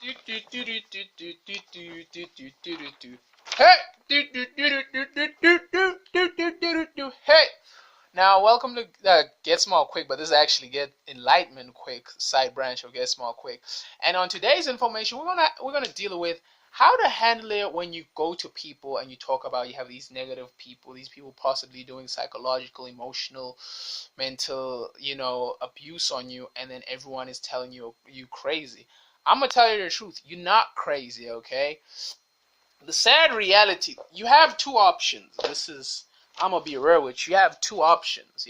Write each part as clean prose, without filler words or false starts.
Hey! Now, welcome to Get Small Quick, but this is actually Get Enlightenment Quick, side branch of Get Small Quick. And on today's information, we're gonna deal with how to handle it when you go to people and you talk about you have these negative people, these people possibly doing psychological, emotional, mental, abuse on you, and then everyone is telling you crazy. I'm gonna tell you the truth. You're not crazy, okay? The sad reality, you have two options. I'm gonna be real with you. You have two options.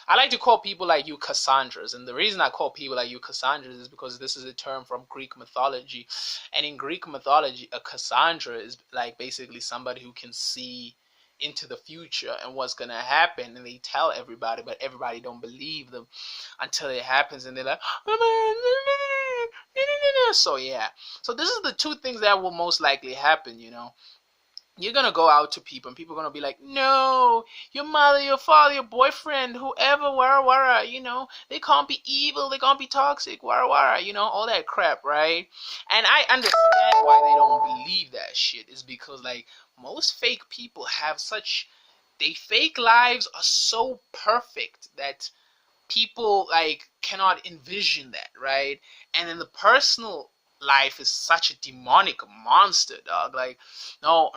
I like to call people like you Cassandras, and the reason I call people like you Cassandras is because this is a term from Greek mythology, and in Greek mythology, a Cassandra is like basically somebody who can see into the future and what's gonna happen, and they tell everybody, but everybody don't believe them until it happens, and they're like, so yeah. So this is the two things that will most likely happen. You're gonna go out to people and people are gonna be like, no, your mother, your father, your boyfriend, whoever, wara, they can't be evil, they can't be toxic, wara, all that crap, right? And I understand why they don't believe that shit is because like most fake people have they fake lives are so perfect that people like cannot envision that, right? And then the personal life is such a demonic monster, dog. Like, no,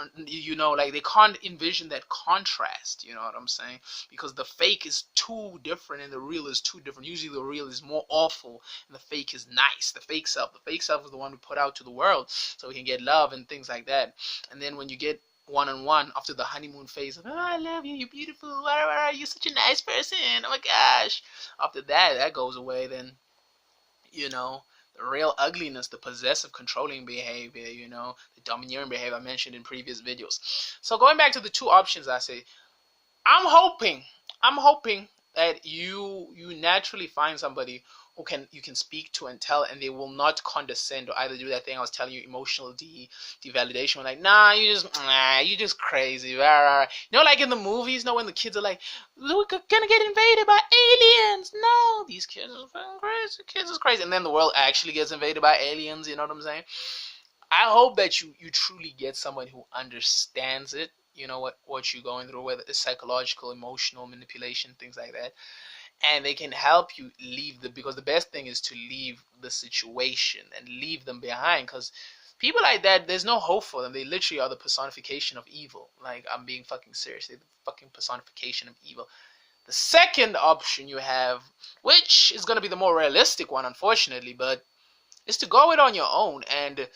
like they can't envision that contrast. You know what I'm saying? Because the fake is too different and the real is too different. Usually the real is more awful and the fake is nice. The fake self is the one we put out to the world so we can get love and things like that. And then when you get one-on-one after the honeymoon phase of, oh, I love you, you're beautiful, you're such a nice person, oh my gosh, after that goes away, then the real ugliness, the possessive controlling behavior, the domineering behavior I mentioned in previous videos. So going back to the two options, I say I'm hoping that you naturally find somebody who you can speak to and tell, and they will not condescend or either do that thing I was telling you, emotional devalidation. Like, nah, you just crazy. Like in the movies, when the kids are like, we're gonna get invaded by aliens. No, these kids are fucking crazy. Kids is crazy, and then the world actually gets invaded by aliens. You know what I'm saying? I hope that you truly get someone who understands it. What you're going through, whether it's psychological, emotional manipulation, things like that, and they can help you because the best thing is to leave the situation and leave them behind, because people like that, there's no hope for them. They literally are the personification of evil. Like, I'm being fucking serious. They're the fucking personification of evil. The second option you have, which is going to be the more realistic one, unfortunately, but is to go it on your own, and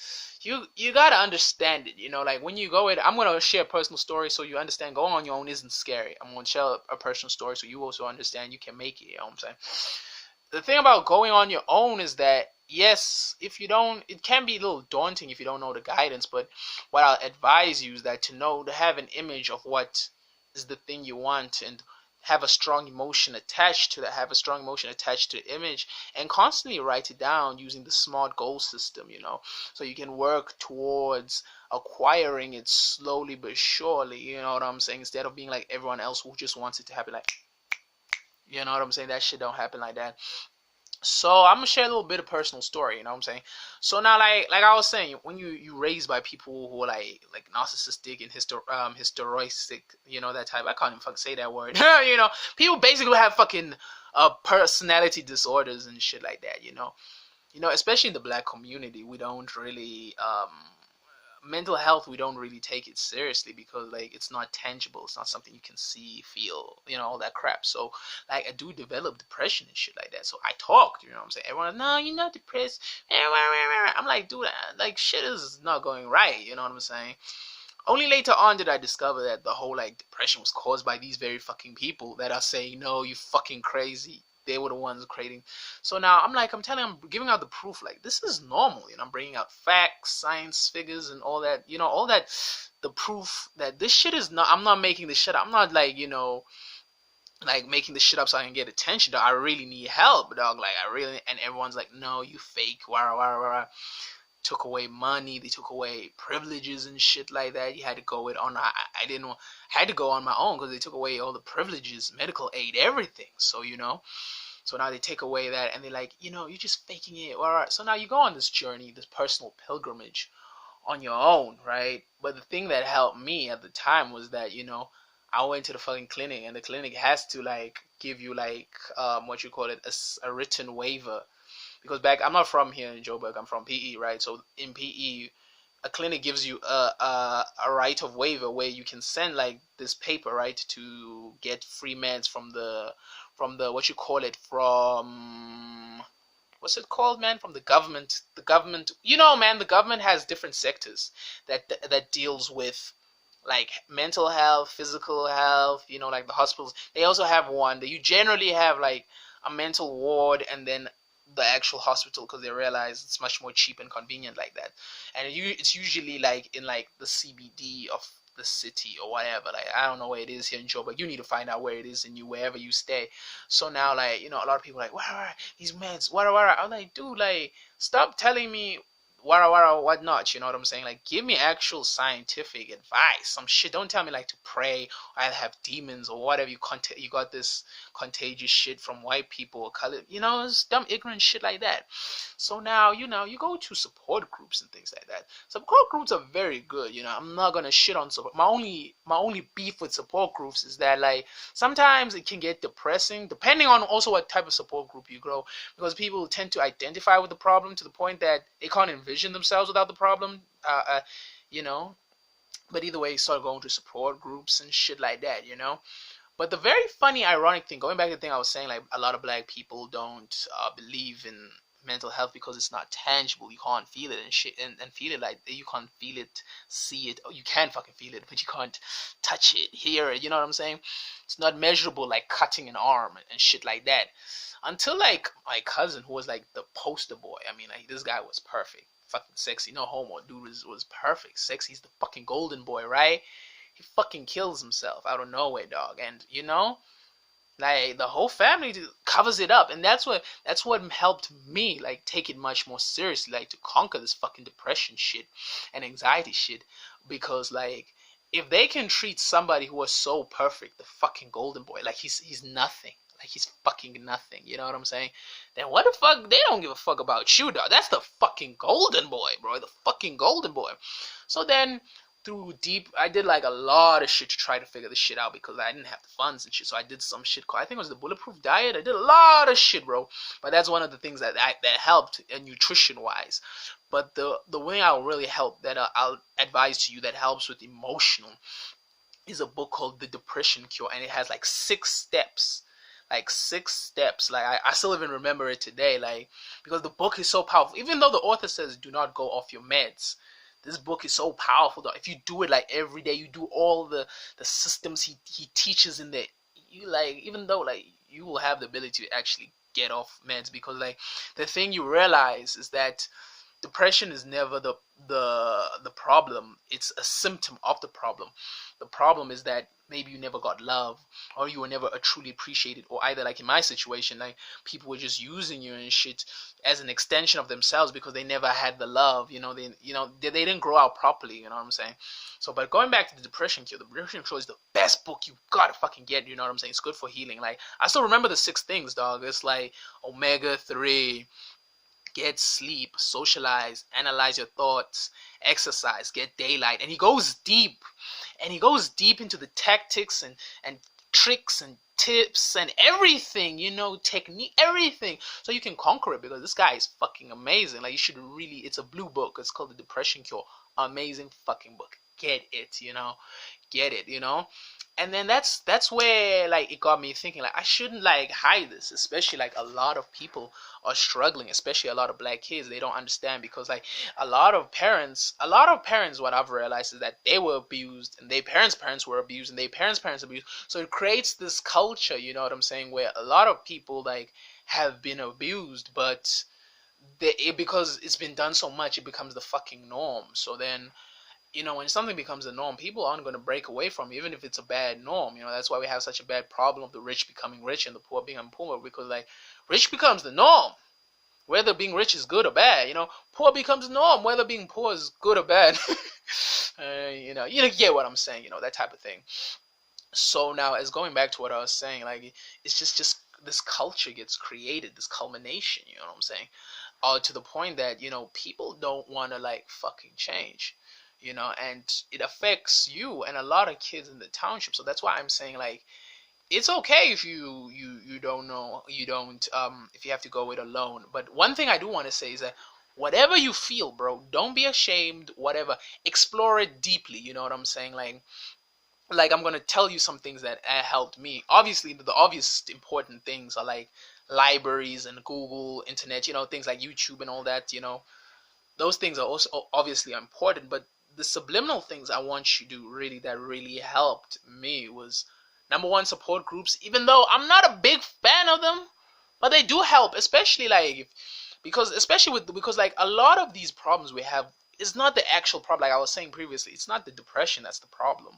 you gotta understand it. Like when you go it, I'm gonna share a personal story so you understand going on your own isn't scary. I'm gonna share a personal story so you also understand you can make it. You know what I'm saying? The thing about going on your own is that, yes, if you don't, it can be a little daunting if you don't know the guidance, but what I'll advise you is that to have an image of what is the thing you want, and have a strong emotion attached to the image, and constantly write it down using the SMART goal system, so you can work towards acquiring it slowly but surely. You know what I'm saying? Instead of being like everyone else who just wants it to happen, like, you know what I'm saying? That shit don't happen like that. So I'm gonna share a little bit of personal story, you know what I'm saying? So now, like I was saying, when you raised by people who are like narcissistic and hysteroistic, that type. I can't even fucking say that word. People basically have fucking personality disorders and shit like that. Especially in the black community, we don't really mental health, we don't really take it seriously because like it's not tangible, it's not something you can see, feel, all that crap. So like I do develop depression and shit like that, so I talked, what I'm saying. Everyone's, no, you're not depressed. I'm like, dude, like shit is not going right, you know what I'm saying. Only later on did I discover that the whole like depression was caused by these very fucking people that are saying, no, you fucking crazy. They were the ones creating. So now I'm giving out the proof, like this is normal, I'm bringing out facts, science, figures, and all that, all that, the proof that this shit is not, I'm not making this shit up. I'm not like, like making this shit up so I can get attention, dog. I really need help, dog. Like and everyone's like, no, you fake, wah. Took away money, they took away privileges and shit like that. You had to go it on. I had to go on my own because they took away all the privileges, medical aid, everything. So So now they take away that, and they're like, you're just faking it. All right. So now you go on this journey, this personal pilgrimage on your own, right? But the thing that helped me at the time was that, I went to the fucking clinic, and the clinic has to like give you like what you call it, a written waiver. Because back, I'm not from here in Joburg, I'm from PE, right? So in PE, a clinic gives you a right of waiver where you can send like this paper, right, to get free meds from the what you call it, from what's it called, man, from the government. The government, man, the government has different sectors that deals with like mental health, physical health, like the hospitals. They also have one that you generally have like a mental ward, and then the actual hospital, because they realize it's much more cheap and convenient like that. And it's usually like in like the CBD of the city or whatever. Like, I don't know where it is here in Joe, but you need to find out where it is in you, wherever you stay. So now, like, a lot of people are like, where these meds, wara wara. I'm like, dude, like, stop telling me wara wara whatnot. You know what I'm saying? Like, give me actual scientific advice, some shit. Don't tell me like to pray, or I have demons or whatever. You got this contagious shit from white people or color. It's dumb ignorant shit like that. So now, you go to support groups and things like that. Support groups are very good. I'm not gonna shit on support. My only beef with support groups is that, like, sometimes it can get depressing, depending on also what type of support group you grow, because people tend to identify with the problem to the point that they can't envision themselves without the problem. You know. But either way, you start going to support groups and shit like that. But the very funny, ironic thing, going back to the thing I was saying, like, a lot of black people don't believe in mental health because it's not tangible. You can't feel it and shit, and feel it, like, you can't feel it, see it. Oh, you can fucking feel it, but you can't touch it, hear it. You know what I'm saying? It's not measurable, like cutting an arm and shit like that. Until like my cousin, who was like the poster boy. I mean, like, this guy was perfect, fucking sexy, no homo. Dude was perfect, sexy. He's the fucking golden boy, right? He fucking kills himself out of nowhere, dog. And like, the whole family covers it up, and that's what helped me, like, take it much more seriously, like, to conquer this fucking depression shit and anxiety shit. Because, like, if they can treat somebody who was so perfect, the fucking golden boy, like, he's nothing. Like, he's fucking nothing. You know what I'm saying? Then what the fuck? They don't give a fuck about you, dog. That's the fucking golden boy, bro. The fucking golden boy. So then, I did like a lot of shit to try to figure this shit out, because I didn't have the funds and shit. So I did some shit called, I think it was the bulletproof diet. I did a lot of shit, bro. But that's one of the things that helped, nutrition wise. But the way I'll really help, that I'll advise to you, that helps with emotional, is a book called The Depression Cure, and it has like 6 steps. Like 6 steps. Like, I still even remember it today, like, because the book is so powerful. Even though the author says do not go off your meds, this book is so powerful that if you do it like every day, you do all the systems he teaches in there, you, like, even though, like, you will have the ability to actually get off meds. Because, like, the thing you realize is that depression is never the problem. It's a symptom of the problem. The problem is that maybe you never got love, or you were never truly appreciated, or either, like in my situation, like, people were just using you and shit as an extension of themselves, because they never had the love. They didn't grow out properly. You know what I'm saying? So, but going back to The Depression Cure, The Depression Cure is the best book you gotta fucking get. You know what I'm saying? It's good for healing. Like, I still remember the 6 things, dog. It's like omega-3. Get sleep, socialize, analyze your thoughts, exercise, get daylight. And he goes deep. And he goes deep into the tactics and tricks and tips and everything, technique, everything. So you can conquer it, because this guy is fucking amazing. Like, you should really, it's a blue book. It's called The Depression Cure. Amazing fucking book. Get it, get it. And then that's where, like, it got me thinking, like, I shouldn't, like, hide this, especially, like, a lot of people are struggling, especially a lot of black kids. They don't understand, because, like, a lot of parents, what I've realized is that they were abused, and their parents were abused, and their parents abused. So it creates this culture, you know what I'm saying, where a lot of people, like, have been abused, but because it's been done so much, it becomes the fucking norm. So then, when something becomes a norm, people aren't going to break away from it, even if it's a bad norm. That's why we have such a bad problem of the rich becoming rich and the poor becoming poor, because, like, rich becomes the norm, whether being rich is good or bad. Poor becomes the norm, whether being poor is good or bad. You get what I'm saying, that type of thing. So now, as going back to what I was saying, like, it's just this culture gets created, this culmination, you know what I'm saying? To the point that, people don't want to like fucking change, and it affects you and a lot of kids in the township. So that's why I'm saying, like, it's okay if you don't know, you don't, if you have to go it alone. But one thing I do want to say is that whatever you feel, bro, don't be ashamed. Whatever, explore it deeply. You know what I'm saying? Like I'm gonna tell you some things that helped me. Obviously, the obvious important things are like libraries and Google, internet, things like YouTube and all that. Those things are also obviously important, but the subliminal things I want you to do really, that really helped me, was number one, support groups. Even though I'm not a big fan of them, but they do help, especially like because like a lot of these problems we have is not the actual problem. Like I was saying previously, it's not the depression that's the problem.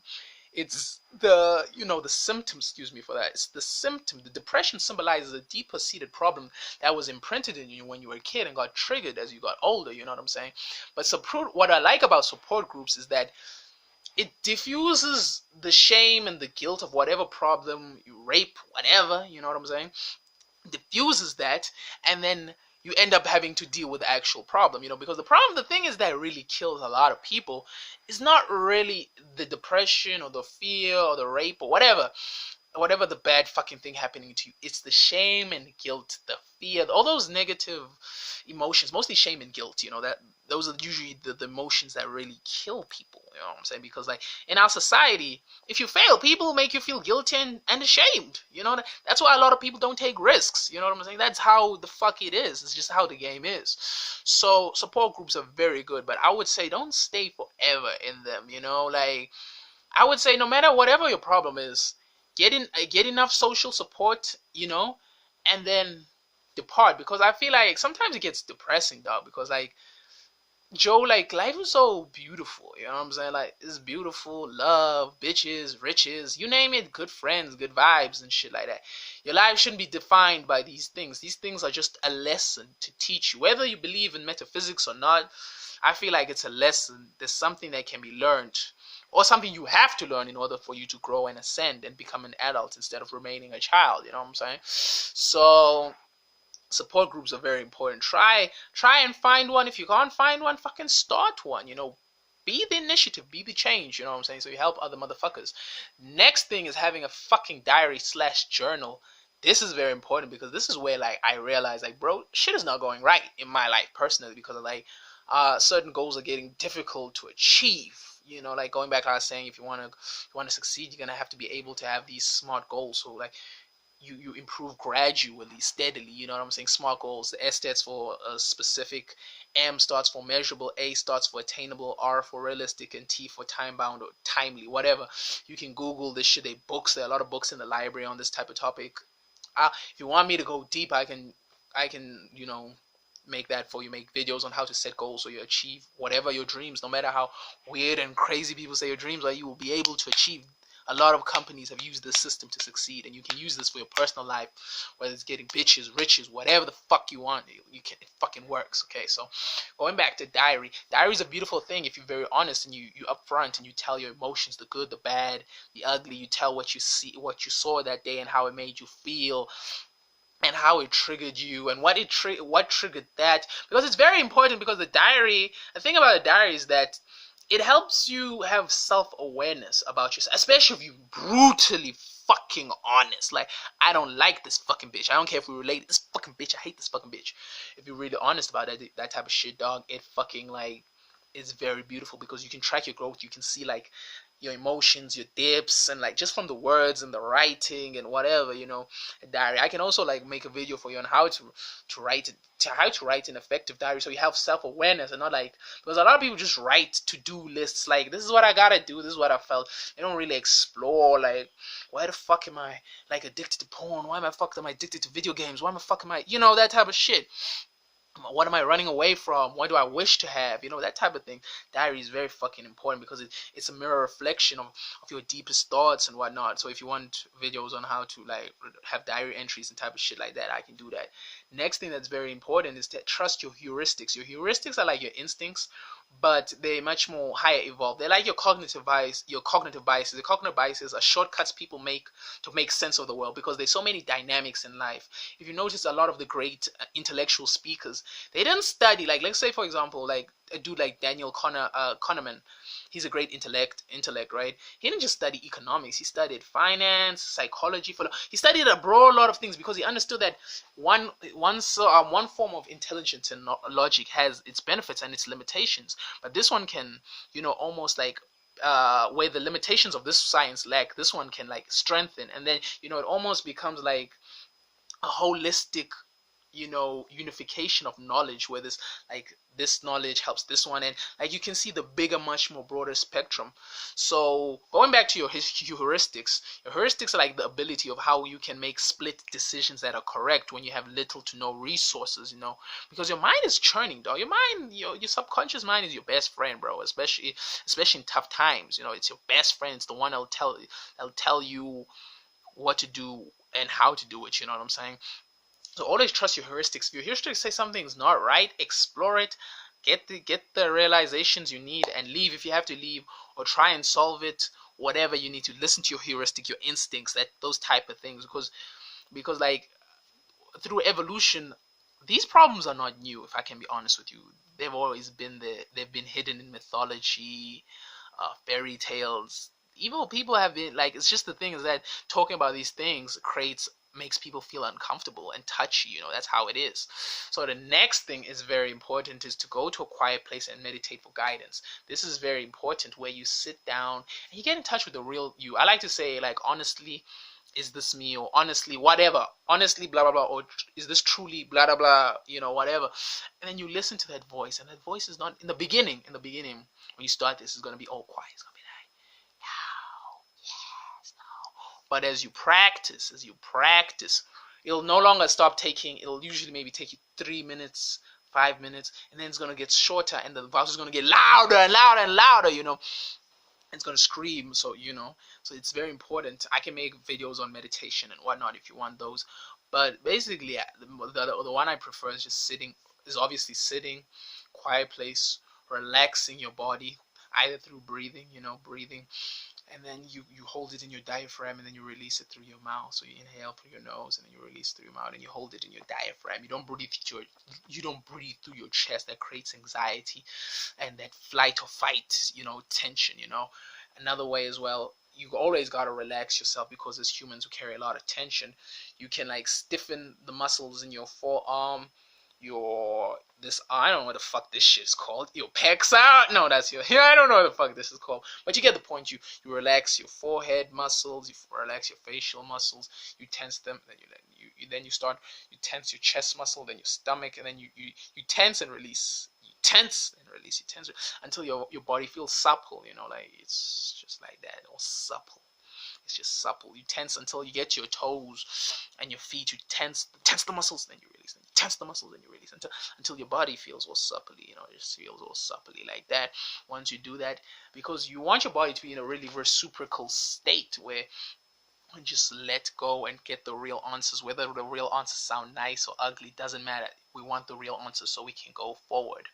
It's the symptoms. Excuse me for that. It's the symptom. The depression symbolizes a deeper seated problem that was imprinted in you when you were a kid and got triggered as you got older. You know what I'm saying? But what I like about support groups is that it diffuses the shame and the guilt of whatever problem you rape, whatever. You know what I'm saying? Diffuses that, and then you end up having to deal with the actual problem, because the thing is that really kills a lot of people is not really the depression or the fear or the rape or whatever the bad fucking thing happening to you. It's the shame and guilt, the fear, all those negative emotions, mostly shame and guilt, that those are usually the emotions that really kill people, you know what I'm saying? Because like in our society, if you fail, people make you feel guilty and ashamed, that's why a lot of people don't take risks, you know what I'm saying? That's how the fuck it is. It's just how the game is. So support groups are very good, but I would say don't stay forever in them, like I would say no matter whatever your problem is, get enough social support, and then depart, because I feel like sometimes it gets depressing, dog, because like Joe, like life is so beautiful, you know what I'm saying? Like it's beautiful, love, bitches, riches, you name it, good friends, good vibes and shit like that. Your life shouldn't be defined by these things. These things are just a lesson to teach you. Whether you believe in metaphysics or not, I feel like it's a lesson. There's something that can be learned, or something you have to learn in order for you to grow and ascend and become an adult instead of remaining a child, you know what I'm saying? So support groups are very important. Try and find one. If you can't find one, fucking start one, be the initiative, be the change, you know what I'm saying? So you help other motherfuckers. Next thing is having a fucking diary/journal. This is very important, because this is where like I realize, like, bro, shit is not going right in my life personally, because of like certain goals are getting difficult to achieve. Like going back, I was saying, if you want to succeed, you're gonna have to be able to have these smart goals. So like you improve gradually, steadily, you know what I'm saying? Smart goals. The S stands for specific, M starts for measurable, A starts for attainable, R for realistic, and T for time bound or timely, whatever. You can Google this shit. There are a lot of books in the library on this type of topic. If you want me to go deep, I can make that for you. Make videos on how to set goals so you achieve whatever your dreams, no matter how weird and crazy people say your dreams are, you will be able to achieve. A lot of companies have used this system to succeed, and you can use this for your personal life, whether it's getting bitches, riches, whatever the fuck you want. It fucking works. Okay, so going back to diary is a beautiful thing if you're very honest and you upfront and you tell your emotions, the good, the bad, the ugly. You tell what you see, what you saw that day, and how it made you feel, and how it triggered you, and what triggered that. Because it's very important, because the thing about a diary is that it helps you have self-awareness about yourself, especially if you're brutally fucking honest. Like, I don't like this fucking bitch. I don't care if we relate. This fucking bitch, I hate this fucking bitch. If you're really honest about that type of shit, dog, it fucking like is very beautiful, because you can track your growth. You can see like your emotions, your dips, and like just from the words and the writing and whatever, a diary. I can also like make a video for you on how to write an effective diary, so you have self-awareness and not like, because a lot of people just write to-do lists, like this is what I gotta do, this is what I felt. They don't really explore like, why the fuck am I like addicted to porn? Why am I addicted to video games? Why am I that type of shit. What am I running away from? What do I wish to have? That type of thing. Diary is very fucking important, because it's a mirror reflection of your deepest thoughts and whatnot. So if you want videos on how to like have diary entries and type of shit like that, I can do that. Next thing that's very important is to trust your heuristics. Your heuristics are like your instincts, but they're much more higher evolved. They're like your cognitive bias, your cognitive biases. The cognitive biases are shortcuts people make to make sense of the world, because there's so many dynamics in life. If you notice, a lot of the great intellectual speakers, they didn't study, like, let's say for example, like a dude like Daniel Kahneman. He's a great intellect, right? He didn't just study economics. He studied finance, psychology. He studied a broad lot of things, because he understood that one form of intelligence and logic has its benefits and its limitations, but this one can, almost like, where the limitations of this science lack, this one can like strengthen, and then it almost becomes like a holistic, unification of knowledge, where this knowledge helps this one, and like you can see the bigger, much more broader spectrum. So going back to your heuristics are like the ability of how you can make split decisions that are correct when you have little to no resources, because your mind is churning, dog. Your mind, your subconscious mind is your best friend, bro, especially in tough times. It's your best friend. It's the one that'll tell you what to do and how to do it. You know what I'm saying? So always trust your heuristics. If your heuristics say something's not right, explore it, get the realizations you need, and leave if you have to leave, or try and solve it. Whatever you need to, listen to your heuristic, your instincts, those type of things, because like through evolution, these problems are not new. If I can be honest with you, they've always been there. They've been hidden in mythology, fairy tales. Evil people have been like. It's just the thing is that talking about these things makes people feel uncomfortable and touchy. That's how it is. So the next thing is very important, is to go to a quiet place and meditate for guidance. This is very important, where you sit down and you get in touch with the real you. I like to say, like, honestly, is this me? Or honestly, whatever, honestly, blah blah blah, or is this truly blah blah blah, whatever. And then you listen to that voice, and that voice is not in the beginning when you start this, it's going to be all quiet. It's going to be like, no, yes, no. But as you practice, it'll no longer stop taking. It'll usually maybe take you 3 minutes, 5 minutes, and then it's gonna get shorter, and the voice is gonna get louder and louder and louder. It's gonna scream. So so it's very important. I can make videos on meditation and whatnot if you want those. But basically, the one I prefer is just sitting. Is obviously sitting, quiet place, relaxing your body, either through breathing, and then you hold it in your diaphragm, and then you release it through your mouth. So you inhale through your nose, and then you release through your mouth, and you hold it in your diaphragm. You don't breathe through your chest. That creates anxiety and that flight or fight, tension. Another way as well, you always got to relax yourself, because as humans, we carry a lot of tension. You can like stiffen the muscles in your forearm, I don't know what the fuck this shit's called. Your pecs out. No, that's I don't know what the fuck this is called. But you get the point. You relax your forehead muscles. You relax your facial muscles. You tense them. Then you tense your chest muscle. Then your stomach. And then you tense and release. You tense and release. You tense until your body feels supple. Like it's just like that, all supple. It's just supple. You tense until you get to your toes and your feet. You tense the muscles, then you release. Then you tense the muscles, then you release until your body feels all supplely. It just feels all supplely like that. Once you do that, because you want your body to be in a really reciprocal state where you just let go and get the real answers. Whether the real answers sound nice or ugly doesn't matter. We want the real answers so we can go forward.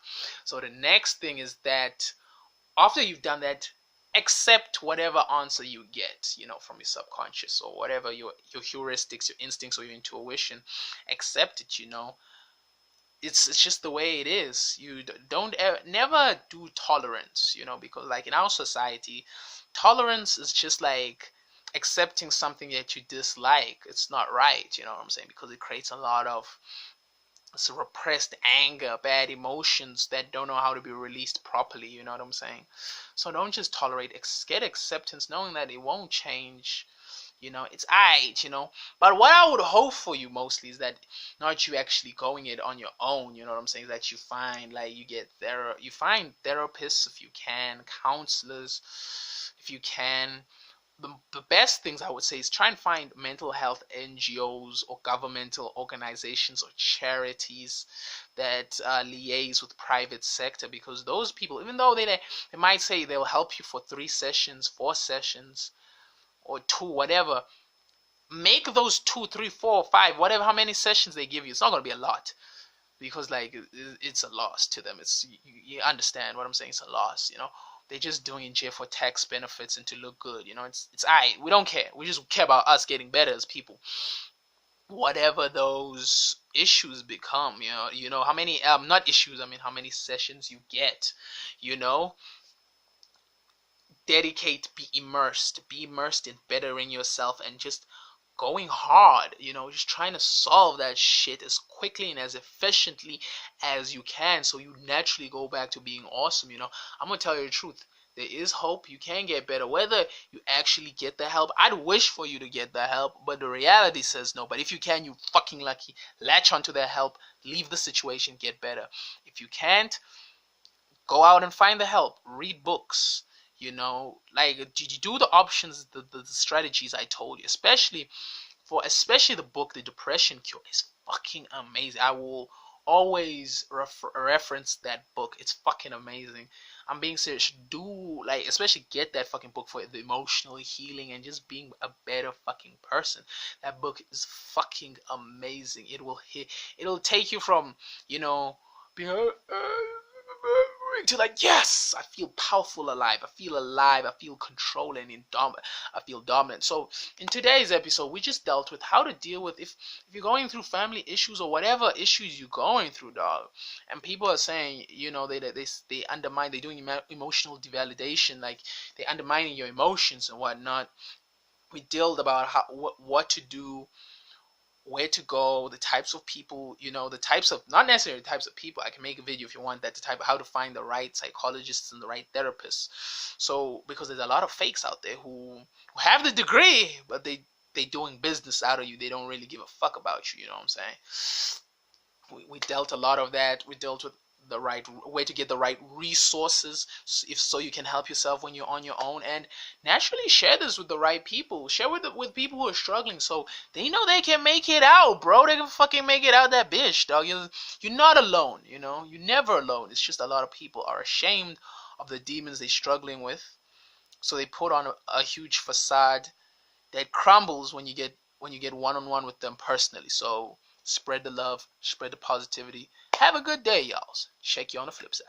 So the next thing is that after you've done that, accept whatever answer you get, from your subconscious, or whatever your heuristics, your instincts, or your intuition. Accept it. It's just the way it is. You never do tolerance, because like in our society, tolerance is just like accepting something that you dislike. It's not right, you know what I'm saying? Because it creates a lot of repressed anger, bad emotions that don't know how to be released properly, you know what I'm saying? So don't just tolerate, get acceptance, knowing that it won't change. It's alright, But what I would hope for you mostly is that not you actually going it on your own, you know what I'm saying? That you find, like, you find therapists if you can, counselors if you can. The best things I would say is try and find mental health NGOs or governmental organizations or charities that liaise with private sector, because those people, even though they might say they'll help you for 3 sessions, 4 sessions, or 2, whatever, make those 2, 3, 4, 5, whatever, how many sessions they give you. It's not going to be a lot. because like it's a loss to them. It's you understand what I'm saying? It's a loss, you know. They're just doing in jail for tax benefits and to look good, you know. It's I. We don't care. We just care about us getting better as people. Whatever those issues become, you know how many not issues. I mean, how many sessions you get, you know. Dedicate, be immersed in bettering yourself and just going hard, you know, just trying to solve that shit as quickly and as efficiently as you can, so you naturally go back to being awesome, you know. I'm gonna tell you the truth. There is hope. You can get better. Whether you actually get the help, I'd wish for you to get the help, but the reality says no. But if you can, you fucking lucky. Latch onto that help. Leave the situation. Get better. If you can't, go out and find the help. Read books. You know, like, did you do the options, the strategies I told you, especially the book The Depression Cure is fucking amazing. I will always reference that book. It's fucking amazing. I'm being serious. Do, like, especially get that fucking book for the emotional healing and just being a better fucking person. That book is fucking amazing. It'll take you from, you know, being to like, yes, I feel powerful, alive. I feel controlling and I feel dominant. So in today's episode, we just dealt with how to deal with if you're going through family issues or whatever issues you're going through, dog. And people are saying, you know, they undermine, they're doing emotional devalidation, like they're undermining your emotions and whatnot. We dealt about what to do, where to go, the types of people, you know, the types of, not necessarily the types of people. I can make a video if you want that, the type of how to find the right psychologists and the right therapists. So because there's a lot of fakes out there who have the degree, but they doing business out of you. They don't really give a fuck about you. You know what I'm saying? We dealt a lot of that. We dealt with the right way to get the right resources, so you can help yourself when you're on your own, and naturally share this with the right people. Share with people who are struggling, so they know they can make it out, bro. They can fucking make it out that bitch, dog. You're not alone, you know. You're never alone. It's just a lot of people are ashamed of the demons they're struggling with, so they put on a huge facade that crumbles when you get one-on-one with them personally. So spread the love, spread the positivity. Have a good day, y'all. Check you on the flip side.